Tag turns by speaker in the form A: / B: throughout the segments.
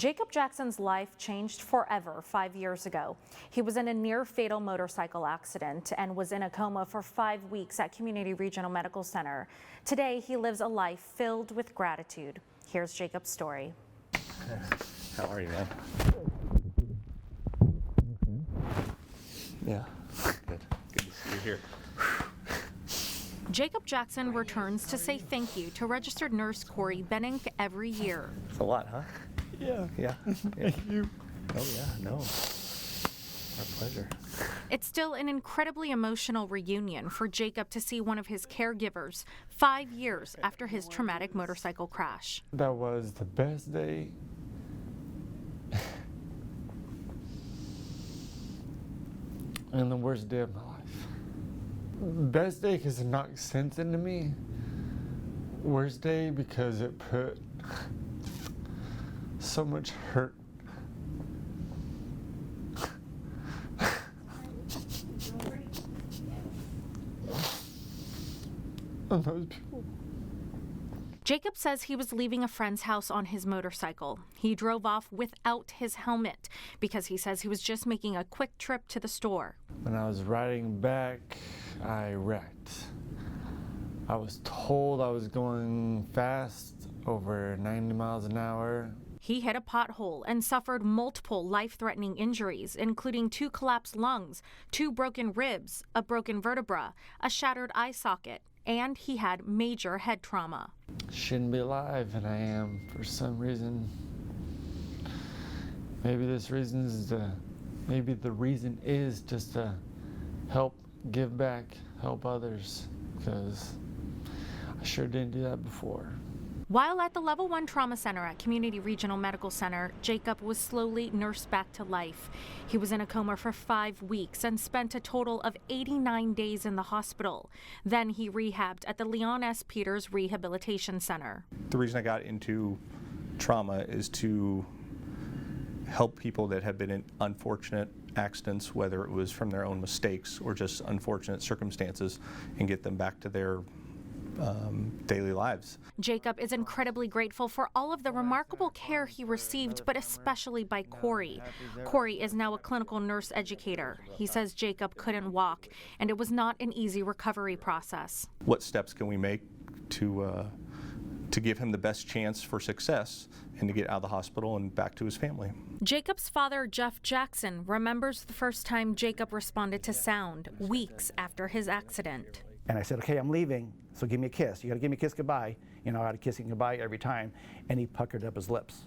A: Jacob Jackson's life changed forever 5 years ago. He was in a near-fatal motorcycle accident and was in a coma for 5 weeks at Community Regional Medical Center. Today, he lives a life filled with gratitude. Here's Jacob's story.
B: How are you, man? Yeah, good. Good to see you here.
A: Jacob Jackson returns to say thank you to registered nurse Corey Benink every year.
B: It's a lot, huh?
C: Yeah. Thank you.
B: Oh, yeah, no. Our pleasure.
A: It's still an incredibly emotional reunion for Jacob to see one of his caregivers 5 years after his traumatic motorcycle crash.
C: That was the best day. And the worst day of my life. Best day because it knocked sense into me. Worst day because it put so much hurt on those people.
A: Jacob says he was leaving a friend's house on his motorcycle. He drove off without his helmet because he says he was just making a quick trip to the store.
C: When I was riding back, I wrecked. I was told I was going fast, over 90 miles an hour.
A: He hit a pothole and suffered multiple life-threatening injuries, including 2 collapsed lungs, 2 broken ribs, a broken vertebra, a shattered eye socket, and he had major head trauma.
C: Shouldn't be alive, and I am for some reason. Maybe the reason is just to help give back, help others, because I sure didn't do that before.
A: While at the Level 1 Trauma Center at Community Regional Medical Center, Jacob was slowly nursed back to life. He was in a coma for 5 weeks and spent a total of 89 days in the hospital. Then he rehabbed at the Leon S. Peters Rehabilitation Center.
B: The reason I got into trauma is to help people that have been in unfortunate accidents, whether it was from their own mistakes or just unfortunate circumstances, and get them back to their daily lives.
A: Jacob is incredibly grateful for all of the remarkable care he received, but especially by Corey. Corey is now a clinical nurse educator. He says Jacob couldn't walk, and it was not an easy recovery process.
B: What steps can we make to give him the best chance for success and to get out of the hospital and back to his family?
A: Jacob's father, Jeff Jackson, remembers the first time Jacob responded to sound weeks after his accident.
D: And I said, okay, I'm leaving, so give me a kiss. You gotta give me a kiss goodbye. You know, I had to kiss him goodbye every time. And he puckered up his lips.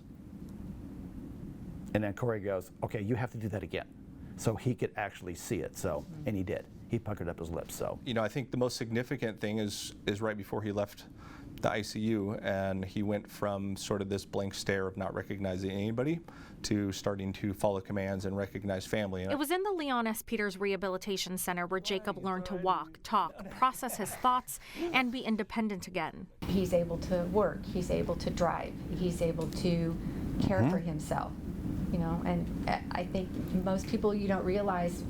D: And then Corey goes, okay, you have to do that again. So he could actually see it, so, and he did. He puckered up his lips, so.
B: You know, I think the most significant thing is right before he left the ICU, and he went from sort of this blank stare of not recognizing anybody to starting to follow commands and recognize family.
A: It was in the Leon S. Peters Rehabilitation Center where Jacob learned to walk, talk, process his thoughts, and be independent again.
E: He's able to work, he's able to drive, he's able to care for himself, you know, and I think most people, you don't realize,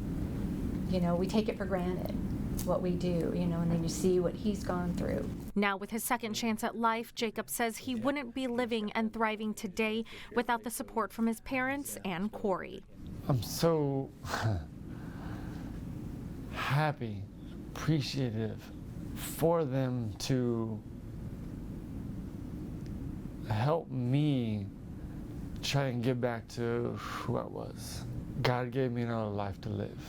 E: you know, we take it for granted what we do, you know, and then you see what he's gone through.
A: Now with his second chance at life, Jacob says he wouldn't be living and thriving today without the support from his parents and Corey.
C: I'm so happy, appreciative for them to help me try and get back to who I was. God gave me another life to live.